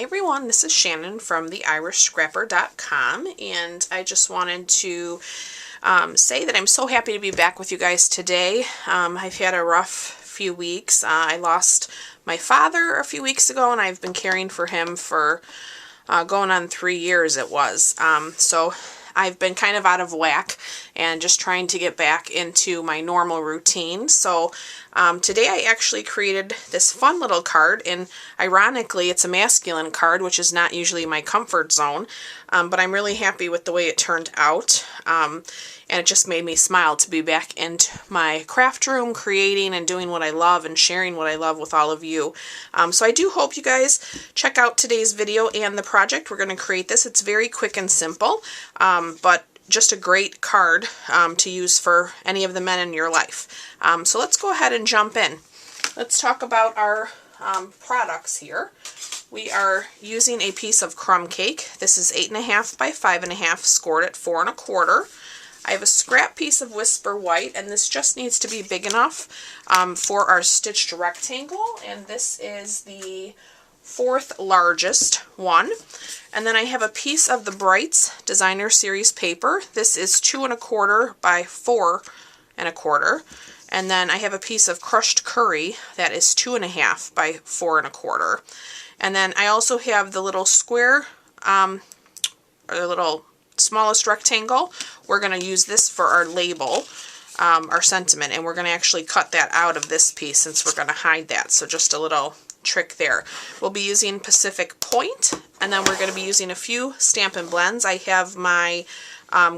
everyone, this is Shannon from theirishscrapper.com, and I just wanted to say that I'm so happy to be back with you guys today. I've had a rough few weeks. I lost my father a few weeks ago, and I've been caring for him for going on 3 years it was. So I've been kind of out of whack and just trying to get back into my normal routine. So today I actually created this fun little card, and ironically it's a masculine card, which is not usually my comfort zone, but I'm really happy with the way it turned out. And it just made me smile to be back into my craft room, creating and doing what I love and sharing what I love with all of you. So I do hope you guys check out today's video and the project. We're going to create this. It's very quick and simple, but just a great card to use for any of the men in your life. So let's go ahead and jump in. Let's talk about our products here. We are using a piece of crumb cake. This is 8.5 by 5.5, scored at 4 1/4. I have a scrap piece of Whisper White, and this just needs to be big enough for our stitched rectangle, and this is the 4th largest one. And then I have a piece of the Brights Designer Series paper. This is 2 1/4 by 4 1/4. And then I have a piece of crushed curry that is 2.5 by 4 1/4. And then I also have the little square, or the little smallest rectangle. We're going to use this for our label, our sentiment, and we're going to actually cut that out of this piece since we're going to hide that. So just a little trick there. We'll be using Pacific Point, and then we're going to be using a few Stampin' Blends. I have my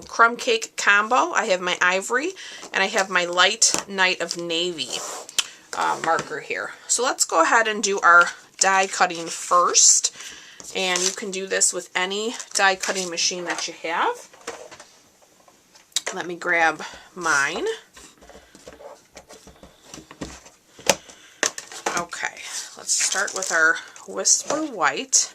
crumb cake combo, I have my ivory, and I have my light Night of Navy marker here. So let's go ahead and do our die cutting first. And you can do this with any die cutting machine that you have. Let me grab mine. Okay, let's start with our Whisper White.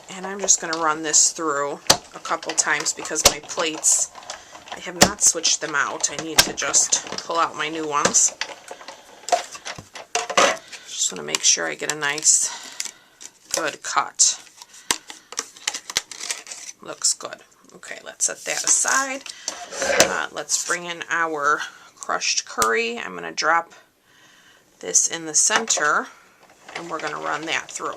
And I'm just going to run this through a couple times because my plates, I have not switched them out. I need to just pull out my new ones. Just want to make sure I get a nice, good cut. Looks good. Okay, let's set that aside. Let's bring in our crushed curry. I'm going to drop this in the center, and we're going to run that through.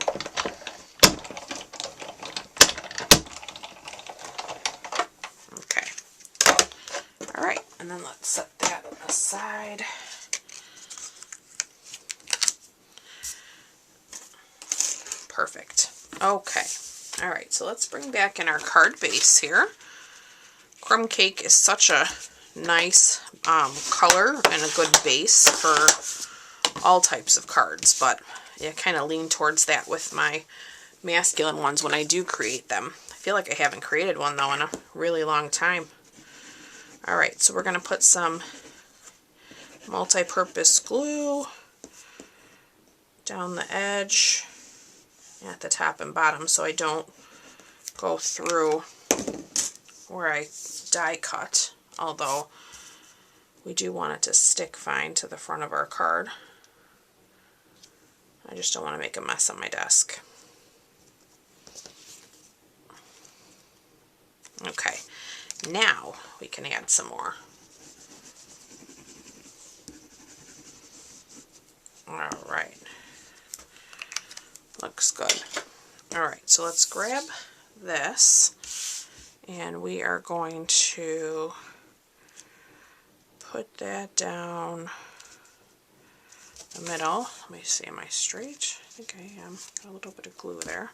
Alright, and then let's set that aside. Perfect. Okay. Alright, so let's bring back in our card base here. Crumb cake is such a nice color and a good base for all types of cards, but I kind of lean towards that with my masculine ones when I do create them. I feel like I haven't created one, though, in a really long time. Alright, so we're going to put some multi-purpose glue down the edge at the top and bottom so I don't go through where I die cut, although we do want it to stick fine to the front of our card. I just don't want to make a mess on my desk. Okay. Now we can add some more. Alright. Looks good. Alright, so let's grab this, and we are going to put that down the middle. Let me see, am I straight? I think I am. Got a little bit of glue there.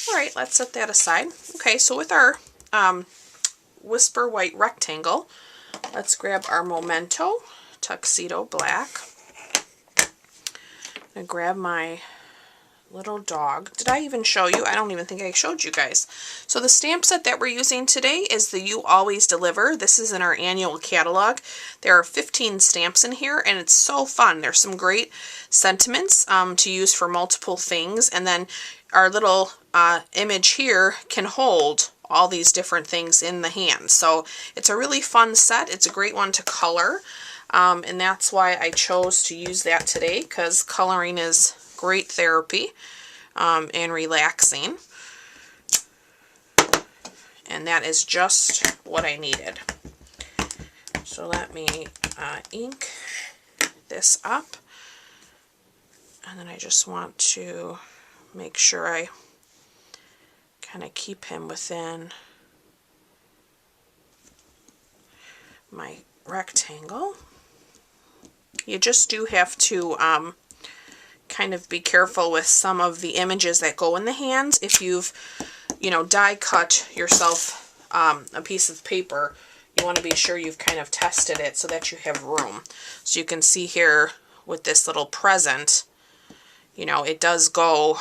Alright, let's set that aside. Okay, so with our Whisper White rectangle, let's grab our Memento Tuxedo Black. I'm going to grab my little dog. Did I even show you? I don't even think I showed you guys. So the stamp set that we're using today is the You Always Deliver. This is in our annual catalog. There are 15 stamps in here, and it's so fun. There's some great sentiments to use for multiple things, and then our little image here can hold all these different things in the hand. So it's a really fun set. It's a great one to color. And that's why I chose to use that today, because coloring is great therapy and relaxing. And that is just what I needed. So let me ink this up. And then I just want to make sure I kind of keep him within my rectangle. You just do have to kind of be careful with some of the images that go in the hands. If you've, you know, die cut yourself a piece of paper, you want to be sure you've kind of tested it so that you have room. So you can see here with this little present, you know, it does go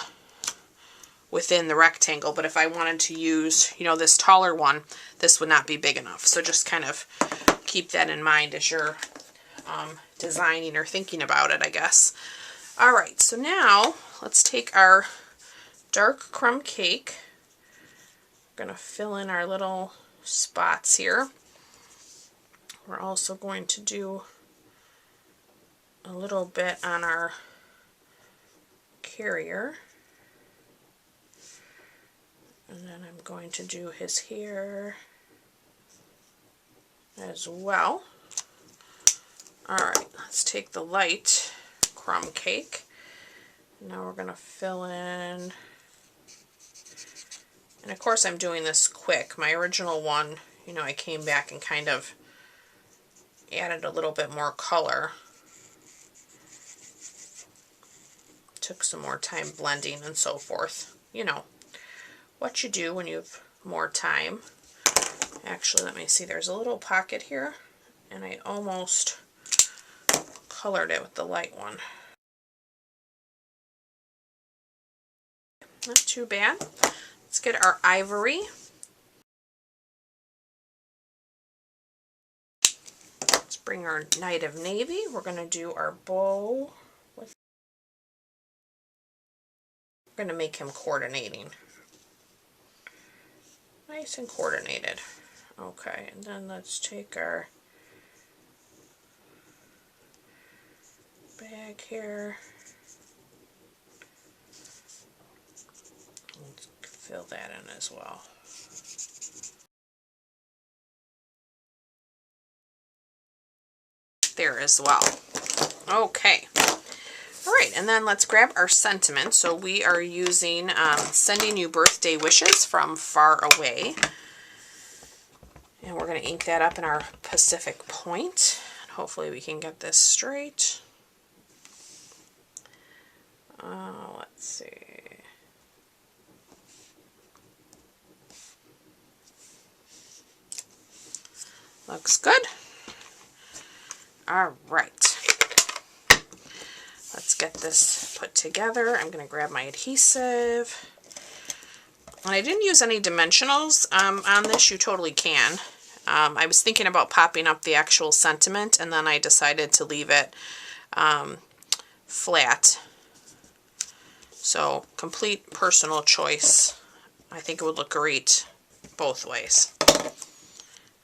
within the rectangle, but if I wanted to use, you know, this taller one, this would not be big enough. So just kind of keep that in mind as you're designing or thinking about it, I guess. All right, so now let's take our dark crumb cake. We're going to fill in our little spots here. We're also going to do a little bit on our carrier. And then I'm going to do his hair as well. Alright, let's take the light crumb cake. Now we're going to fill in, and of course I'm doing this quick. My original one, you know, I came back and kind of added a little bit more color. Took some more time blending and so forth. You know, what you do when you have more time. Actually, let me see, there's a little pocket here, and I almost colored it with the light one. Not too bad. Let's get our ivory. Let's bring our Night of Navy. We're going to do our bow. We're going to make him coordinating. Nice and coordinated. Okay, and then let's take our bag here. Let's fill that in as well. There as well. Okay. All right, and then let's grab our sentiment. So we are using Sending You Birthday Wishes from Far Away. And we're going to ink that up in our Pacific Point. Hopefully we can get this straight. Let's see. Looks good. All right. Let's get this put together. I'm going to grab my adhesive. And I didn't use any dimensionals on this. You totally can. I was thinking about popping up the actual sentiment, and then I decided to leave it flat. So, complete personal choice. I think it would look great both ways.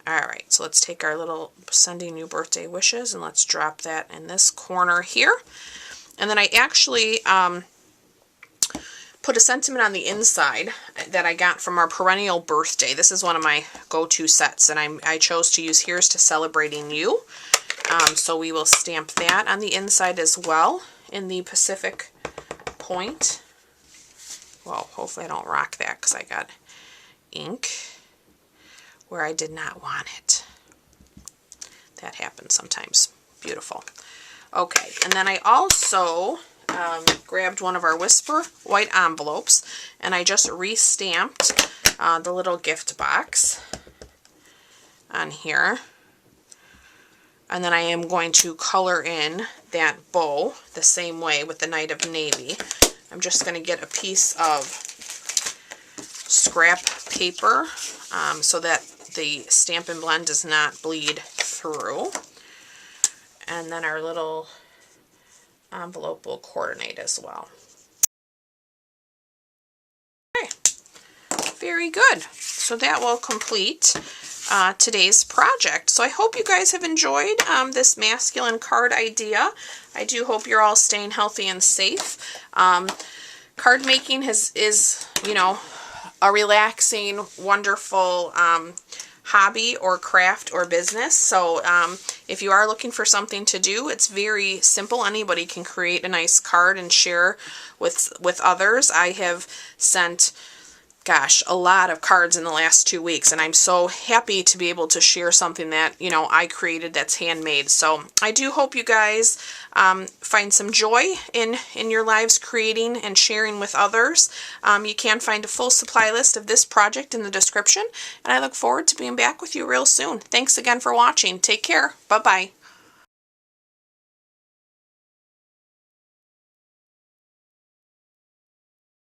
Alright, so let's take our little Sending You Birthday Wishes and let's drop that in this corner here. And then I actually put a sentiment on the inside that I got from our Perennial Birthday. This is one of my go-to sets, and I chose to use Here's to Celebrating You. So we will stamp that on the inside as well in the Pacific Point. Well, hopefully I don't rock that because I got ink where I did not want it. That happens sometimes. Beautiful. Okay, and then I also grabbed one of our Whisper white envelopes, and I just re-stamped the little gift box on here. And then I am going to color in that bow the same way with the Night of Navy. I'm just going to get a piece of scrap paper so that the Stampin' Blend does not bleed through. And then our little envelope will coordinate as well. Okay, very good. So that will complete today's project. So I hope you guys have enjoyed this masculine card idea. I do hope you're all staying healthy and safe. Card making is, you know, a relaxing, wonderful hobby or craft or business. So if you are looking for something to do, it's very simple. Anybody can create a nice card and share with others. I have sent, gosh, a lot of cards in the last 2 weeks, and I'm so happy to be able to share something that, you know, I created that's handmade. So I do hope you guys find some joy in your lives creating and sharing with others. You can find a full supply list of this project in the description, and I look forward to being back with you real soon. Thanks again for watching. Take care. Bye-bye.